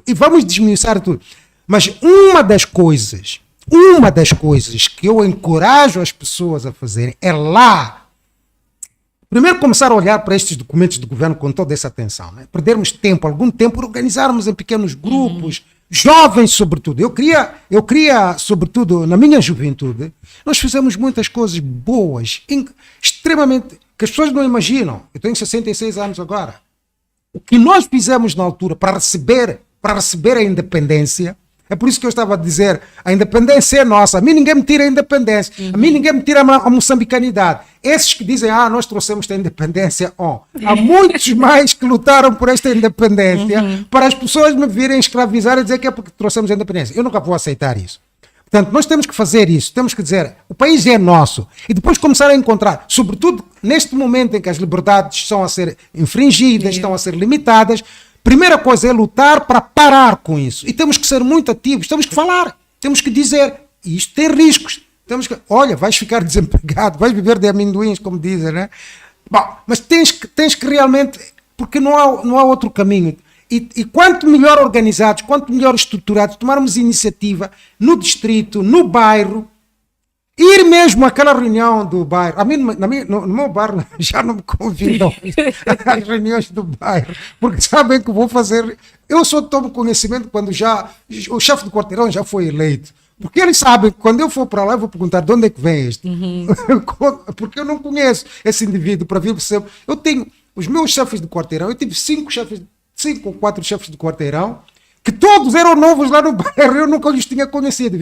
e vamos desmiuçar tudo. Mas uma das coisas que eu encorajo as pessoas a fazerem é lá. Primeiro começar a olhar para estes documentos do governo com toda essa atenção. Né? Perdermos algum tempo, organizarmos em pequenos grupos, jovens sobretudo. Eu queria, sobretudo, na minha juventude, nós fizemos muitas coisas boas, extremamente, que as pessoas não imaginam. Eu tenho 66 anos agora. O que nós fizemos na altura para receber a independência, é por isso que eu estava a dizer, a independência é nossa. A mim ninguém me tira a independência. A mim ninguém me tira a moçambicanidade. Esses que dizem, nós trouxemos a independência, há muitos mais que lutaram por esta independência para as pessoas me virem escravizar e dizer que é porque trouxemos a independência. Eu nunca vou aceitar isso. Portanto, nós temos que fazer isso, temos que dizer, o país é nosso, e depois começar a encontrar, sobretudo neste momento em que as liberdades estão a ser infringidas, estão a ser limitadas, primeira coisa é lutar para parar com isso, e temos que ser muito ativos, temos que falar, temos que dizer, e isto tem riscos, olha, vais ficar desempregado, vais viver de amendoins, como dizem, né? Bom, mas tens que realmente, porque não há outro caminho. E quanto melhor organizados, quanto melhor estruturados, tomarmos iniciativa no distrito, no bairro, ir mesmo àquela reunião do bairro. A mim, no meu bairro já não me convidam às reuniões do bairro, porque sabem que vou fazer. Eu só tomo conhecimento quando o chefe do quarteirão já foi eleito. Porque eles sabem que quando eu for para lá, eu vou perguntar de onde é que vem este. Porque eu não conheço esse indivíduo para vir perceber. Eu tenho os meus chefes de quarteirão, eu tive 5 ou 4 chefes de quarteirão, que todos eram novos lá no bairro, eu nunca os tinha conhecido.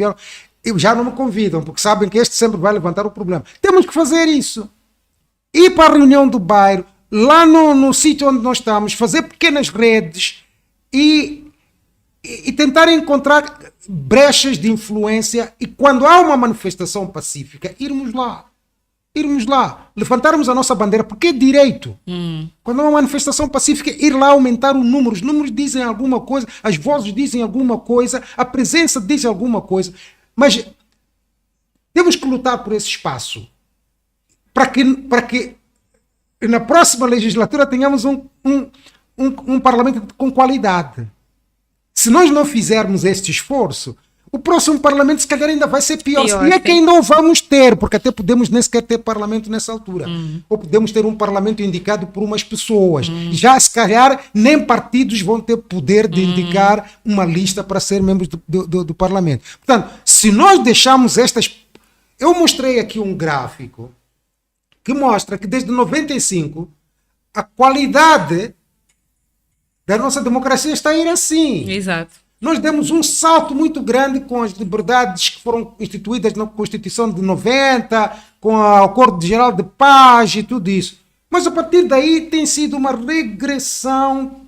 Eu já não me convidam, porque sabem que este sempre vai levantar o problema. Temos que fazer isso. Ir para a reunião do bairro, lá no sítio onde nós estamos, fazer pequenas redes e tentar encontrar brechas de influência, e quando há uma manifestação pacífica, irmos lá, levantarmos a nossa bandeira, porque é direito. Quando há uma manifestação pacífica, ir lá aumentar o número. Os números dizem alguma coisa, as vozes dizem alguma coisa, a presença diz alguma coisa, mas temos que lutar por esse espaço. para que na próxima legislatura tenhamos um parlamento com qualidade. Se nós não fizermos este esforço, o próximo parlamento se calhar ainda vai ser pior. E é que ainda não vamos ter, porque até podemos nem sequer ter parlamento nessa altura. Ou podemos ter um parlamento indicado por umas pessoas. Já se calhar nem partidos vão ter poder de indicar uma lista para ser membros do parlamento. Portanto, se nós deixarmos estas... Eu mostrei aqui um gráfico que mostra que desde 95 a qualidade da nossa democracia está a ir assim. Exato. Nós demos um salto muito grande com as liberdades que foram instituídas na Constituição de 90, com o Acordo Geral de Paz e tudo isso. Mas a partir daí tem sido uma regressão,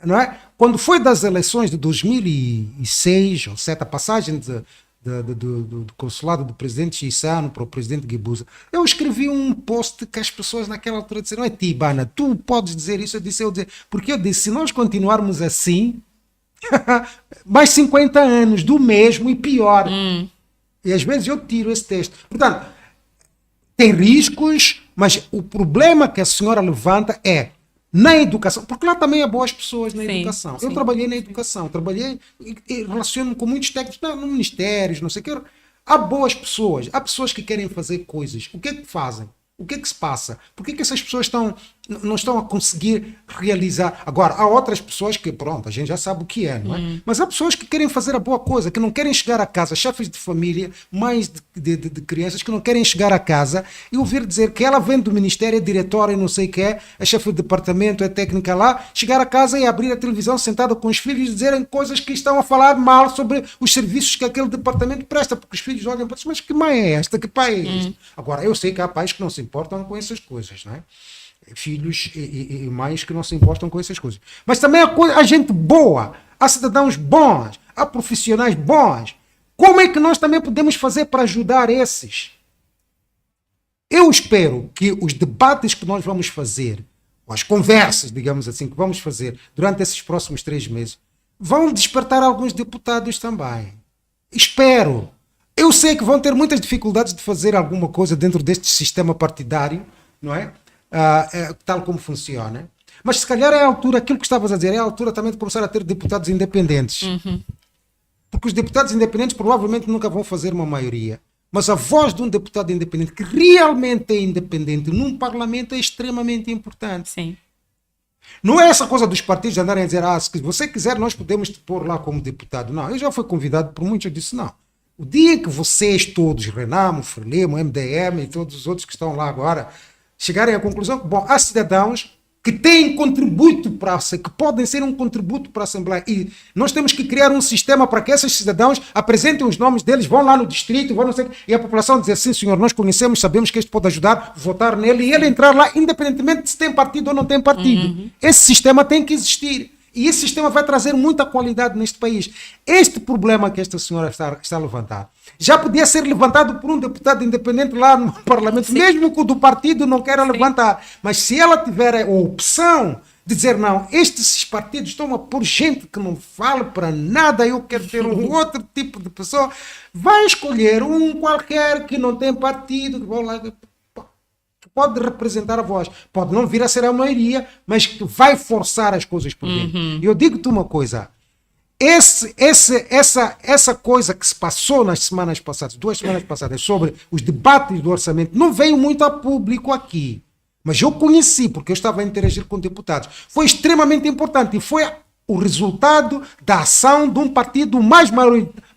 não é? Quando foi das eleições de 2006, ou 7, a passagem do consulado do presidente Chissano para o presidente Guebuza, eu escrevi um post que as pessoas naquela altura disseram: não é Tibana, tu podes dizer isso? Porque eu disse, se nós continuarmos assim, mais 50 anos do mesmo e pior. E às vezes eu tiro esse texto. Portanto, tem riscos, mas o problema que a senhora levanta é na educação, porque lá também há boas pessoas na educação. Eu trabalhei na educação, e relaciono-me com muitos técnicos, no ministérios, não sei o que. Há boas pessoas, há pessoas que querem fazer coisas. O que é que fazem? O que é que se passa? Por que é que essas pessoas não estão a conseguir realizar? Agora, há outras pessoas que, pronto, a gente já sabe o que é, não é? Mas há pessoas que querem fazer a boa coisa, que não querem chegar a casa, chefes de família, mães de crianças, que não querem chegar a casa e ouvir dizer que ela vem do ministério, é diretora e não sei o que é chefe de departamento, é técnica lá, chegar a casa e abrir a televisão sentada com os filhos e dizerem coisas que estão a falar mal sobre os serviços que aquele departamento presta, porque os filhos olham para isso, mas que mãe é esta? Que pai é este? Agora, eu sei que há pais que não se importam com essas coisas, não é? Filhos e mães que não se importam com essas coisas. Mas também há gente boa, há cidadãos bons, há profissionais bons. Como é que nós também podemos fazer para ajudar esses? Eu espero que os debates que nós vamos fazer, as conversas, digamos assim, que vamos fazer durante esses próximos 3 meses, vão despertar alguns deputados também. Espero. Eu sei que vão ter muitas dificuldades de fazer alguma coisa dentro deste sistema partidário, não é? Tal como funciona. Mas se calhar é a altura, aquilo que estavas a dizer, é a altura também de começar a ter deputados independentes. Porque os deputados independentes provavelmente nunca vão fazer uma maioria. Mas a voz de um deputado independente, que realmente é independente num parlamento, é extremamente importante. Sim. Não é essa coisa dos partidos andarem a dizer, se você quiser nós podemos te pôr lá como deputado. Não, eu já fui convidado por muitos, eu disse não. O dia que vocês todos, Renamo, Frelimo, MDM e todos os outros que estão lá agora, chegarem à conclusão que, bom, há cidadãos que têm contributo que podem ser um contributo para a Assembleia. E nós temos que criar um sistema para que esses cidadãos apresentem os nomes deles, vão lá no distrito, vão não sei, e a população dizer, sim senhor, nós conhecemos, sabemos que este pode ajudar, votar nele, e ele entrar lá, independentemente de se tem partido ou não tem partido. Esse sistema tem que existir. E esse sistema vai trazer muita qualidade neste país. Este problema que esta senhora está a levantar já podia ser levantado por um deputado independente lá no Parlamento, mesmo que o do partido não queira levantar. Mas se ela tiver a opção de dizer, não, estes partidos estão a pôr gente que não fala para nada, eu quero ter um outro tipo de pessoa, vai escolher um qualquer que não tem partido, que vai lá... pode representar a voz, pode não vir a ser a maioria, mas que vai forçar as coisas por dentro. Eu digo-te uma coisa, essa coisa que se passou nas semanas passadas, 2 semanas passadas, sobre os debates do orçamento, não veio muito a público aqui, mas eu conheci, porque eu estava a interagir com deputados. Foi extremamente importante e foi o resultado da ação de um partido mais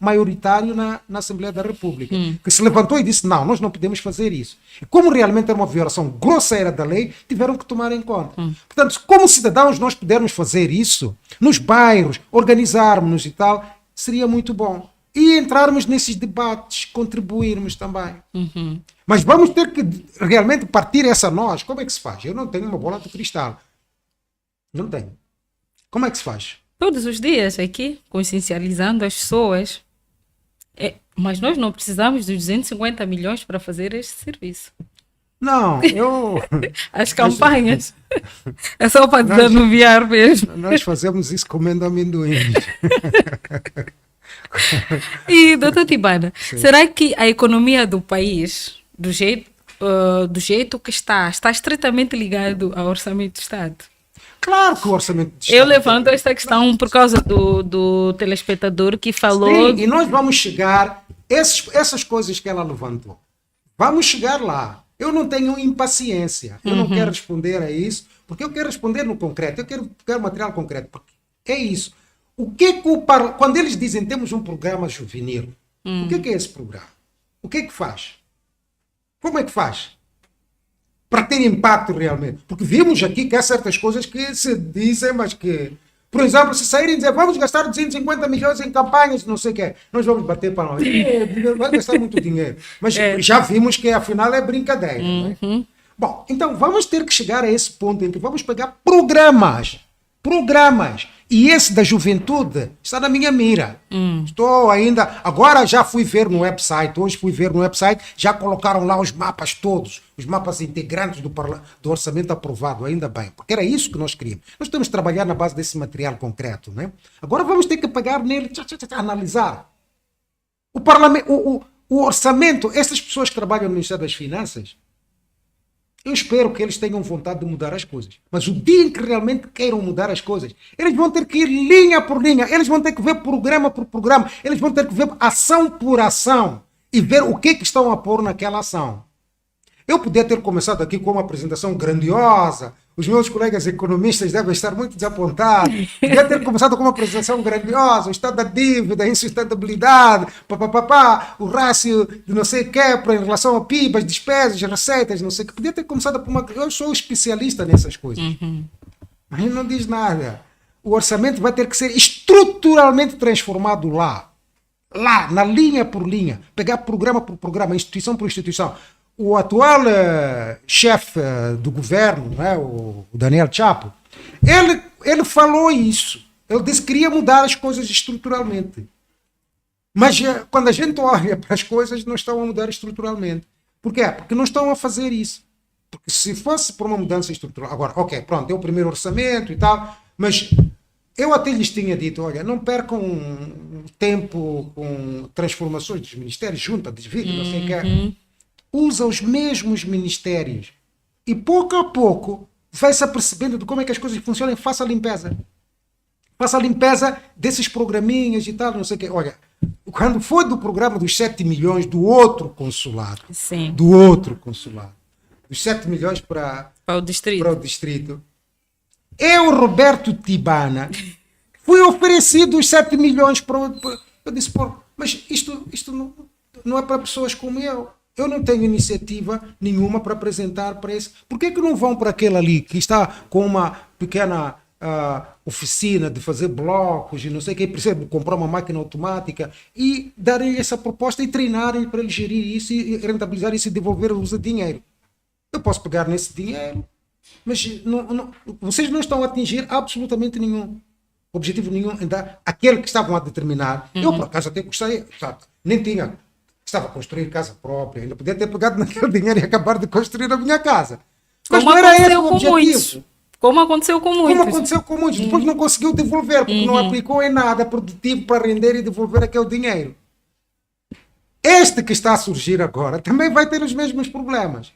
maioritário na Assembleia da República, que se levantou e disse, não, nós não podemos fazer isso. E como realmente era uma violação grosseira da lei, tiveram que tomar em conta. Portanto, como cidadãos nós pudermos fazer isso, nos bairros, organizarmos-nos e tal, seria muito bom. E entrarmos nesses debates, contribuirmos também. Mas vamos ter que realmente partir essa nós. Como é que se faz? Eu não tenho uma bola de cristal. Não tenho. Como é que se faz? Todos os dias aqui, consciencializando as pessoas. Mas nós não precisamos de 250 milhões para fazer este serviço. Não, As campanhas. É só para desanuviar mesmo. Nós fazemos isso comendo amendoins. E, doutor Tibana, será que a economia do país, do jeito do jeito que está estritamente ligado ao orçamento do Estado. Claro que o orçamento de Eu Estado- levanto esta questão por causa do telespectador que falou. Sim, e nós vamos chegar, essas coisas que ela levantou, vamos chegar lá. Eu não tenho impaciência, eu não quero responder a isso, porque eu quero responder no concreto, eu quero material concreto, porque é isso. O que que quando eles dizem temos um programa juvenil, o que é esse programa? O que é que faz? Como é que faz? Para ter impacto realmente. Porque vimos aqui que há certas coisas que se dizem, mas que, por exemplo, se saírem e dizer vamos gastar 250 milhões em campanhas, não sei o quê, nós vamos bater para nós. Vai gastar muito dinheiro. Mas já vimos que afinal é brincadeira. Não é? Bom, então vamos ter que chegar a esse ponto em que vamos pegar programas. E esse da juventude está na minha mira. Estou ainda. Agora já fui ver no website. Hoje fui ver no website. Já colocaram lá os mapas todos. Os mapas integrantes do orçamento aprovado. Ainda bem. Porque era isso que nós queríamos. Nós temos que trabalhar na base desse material concreto. Né? Agora vamos ter que pegar nele, analisar. O parlamento, o orçamento. Essas pessoas que trabalham no Ministério das Finanças. Eu espero que eles tenham vontade de mudar as coisas. Mas o dia em que realmente queiram mudar as coisas, eles vão ter que ir linha por linha, eles vão ter que ver programa por programa, eles vão ter que ver ação por ação e ver o que estão a pôr naquela ação. Eu podia ter começado aqui com uma apresentação grandiosa, os meus colegas economistas devem estar muito desapontados, podia ter começado com uma apresentação grandiosa, o estado da dívida, a insustentabilidade, o rácio de não sei o que, em relação ao PIB, as despesas, as receitas, não sei o que. Podia ter começado por uma... Eu sou especialista nessas coisas. Mas não diz nada. O orçamento vai ter que ser estruturalmente transformado lá, na linha por linha, pegar programa por programa, instituição por instituição. O atual chefe do governo, né, o Daniel Chapo, ele falou isso. Ele disse que queria mudar as coisas estruturalmente. Mas quando a gente olha para as coisas, não estão a mudar estruturalmente. Por quê? Porque não estão a fazer isso. Porque se fosse por uma mudança estrutural... Agora, ok, pronto, é o primeiro orçamento e tal, mas eu até lhes tinha dito, olha, não percam tempo com transformações dos ministérios, junta, desvio, não sei o que. Usa os mesmos ministérios e pouco a pouco vai-se apercebendo de como é que as coisas funcionam e faça a limpeza. Faça a limpeza desses programinhas e tal, não sei o quê. Olha, quando foi do programa dos 7 milhões do outro consulado, Sim. dos 7 milhões para o distrito, eu, Roberto Tibana, fui oferecido os 7 milhões eu disse, mas isto não é para pessoas como eu. Eu não tenho iniciativa nenhuma para apresentar para esse. Por que não vão para aquele ali que está com uma pequena oficina de fazer blocos e não sei o que, precisa de comprar uma máquina automática e darem essa proposta e treinarem para ele gerir isso e rentabilizar isso e devolver-vos o dinheiro? Eu posso pegar nesse dinheiro, mas vocês não estão a atingir absolutamente nenhum objetivo nenhum, aquele que estavam a determinar. Eu, por acaso, até gostei, nem tinha. Estava a construir casa própria, ainda podia ter pegado naquele dinheiro e acabar de construir a minha casa. Mas não era esse o objetivo. Como aconteceu com muitos. Depois não conseguiu devolver, porque não aplicou em nada produtivo para render e devolver aquele dinheiro. Este que está a surgir agora também vai ter os mesmos problemas.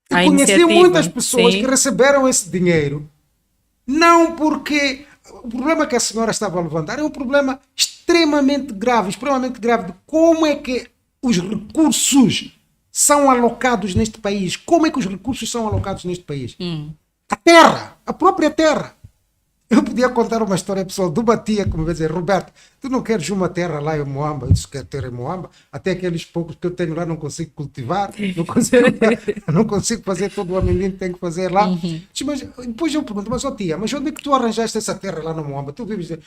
Eu conheci muitas pessoas que receberam esse dinheiro, não porque... O problema que a senhora estava a levantar é um problema extremamente grave de como é que os recursos são alocados neste país. Como é que os recursos são alocados neste país? A terra, a própria terra. Eu podia contar uma história pessoal, debatia, como vai dizer, Roberto, tu não queres uma terra lá em Moamba? Eu disse que quero ter em Moamba, até aqueles poucos que eu tenho lá não consigo cultivar, não consigo fazer todo o amendoim que tenho que fazer lá. Mas depois eu pergunto, mas tia, mas onde é que tu arranjaste essa terra lá na Moamba? Tu vives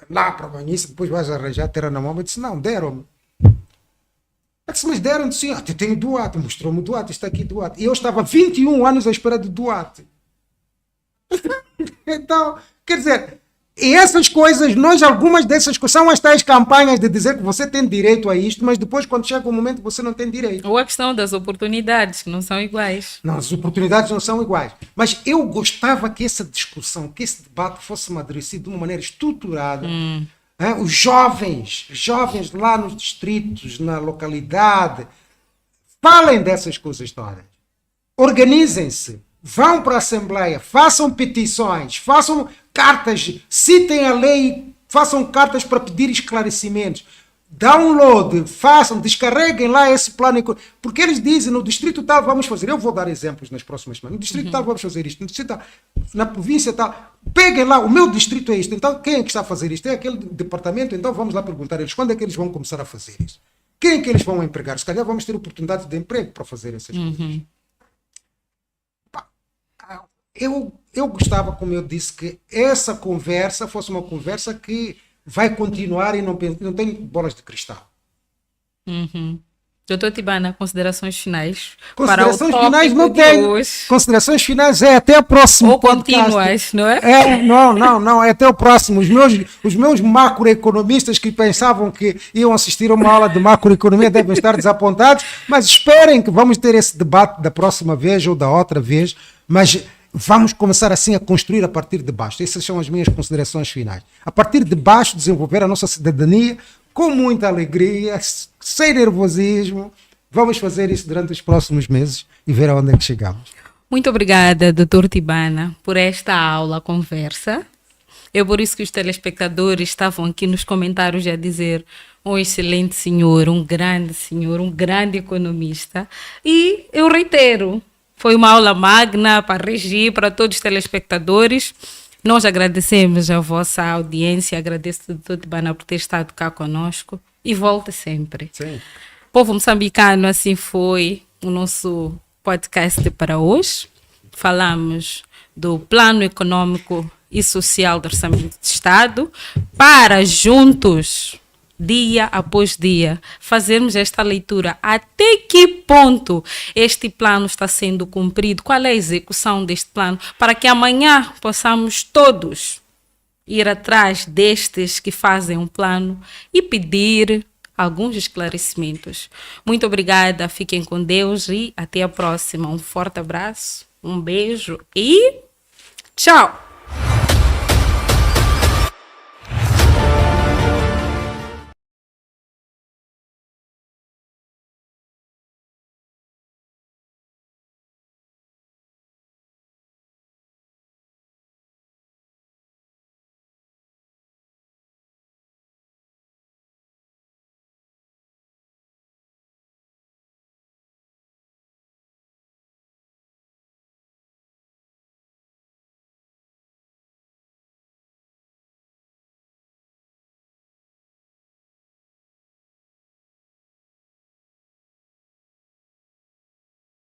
lá para Manhissa, depois vais arranjar terra na Moamba? Eu disse, não, deram-me. Eu disse, mas deram-me, sim, eu tenho Duarte, mostrou-me o Duarte, está aqui Duarte. E eu estava 21 anos à espera de Duarte. Então, quer dizer, e essas coisas, algumas dessas coisas, são as tais campanhas de dizer que você tem direito a isto, mas depois quando chega o momento você não tem direito. Ou a questão das oportunidades, que não são iguais. Não, as oportunidades não são iguais. Mas eu gostava que essa discussão, que esse debate fosse amadurecido de uma maneira estruturada. Os jovens lá nos distritos, na localidade, falem dessas coisas todas. Organizem-se, vão para a Assembleia, façam petições, façam cartas, citem a lei, façam cartas para pedir esclarecimentos. Download, façam, descarreguem lá esse plano, porque eles dizem no distrito tal vamos fazer, eu vou dar exemplos nas próximas semanas, no distrito tal vamos fazer isto, no distrito tal, na província tal, peguem lá, o meu distrito é isto, então quem é que está a fazer isto? É aquele departamento, então vamos lá perguntar a eles quando é que eles vão começar a fazer isso. Quem é que eles vão empregar? Se calhar vamos ter oportunidade de emprego para fazer essas coisas. Eu gostava, como eu disse, que essa conversa fosse uma conversa que vai continuar e não tem bolas de cristal. Doutor Tibana, considerações finais Considerações para o finais não tópico de tem. hoje. Considerações finais é até o próximo Ou podcast. contínuas, não é? Não, é até o próximo. Os meus macroeconomistas que pensavam que iam assistir a uma aula de macroeconomia devem estar desapontados, mas esperem que vamos ter esse debate da próxima vez ou da outra vez, mas vamos começar assim a construir a partir de baixo. Essas são as minhas considerações finais. A partir de baixo, desenvolver a nossa cidadania com muita alegria, sem nervosismo. Vamos fazer isso durante os próximos meses e ver aonde é que chegamos. Muito obrigada, doutor Tibana, por esta aula, conversa. É por isso que os telespectadores estavam aqui nos comentários a dizer um excelente senhor, um grande economista. E eu reitero, foi uma aula magna para regir, para todos os telespectadores. Nós agradecemos a vossa audiência, agradeço ao doutor Tibana por ter estado cá conosco e volte sempre. Sim. Povo moçambicano, assim foi o nosso podcast para hoje. Falamos do Plano Econômico e Social do Orçamento de Estado para juntos, dia após dia, fazermos esta leitura. Até que ponto este plano está sendo cumprido? Qual é a execução deste plano? Para que amanhã possamos todos ir atrás destes que fazem um plano e pedir alguns esclarecimentos. Muito obrigada, fiquem com Deus e até a próxima. Um forte abraço, um beijo e tchau!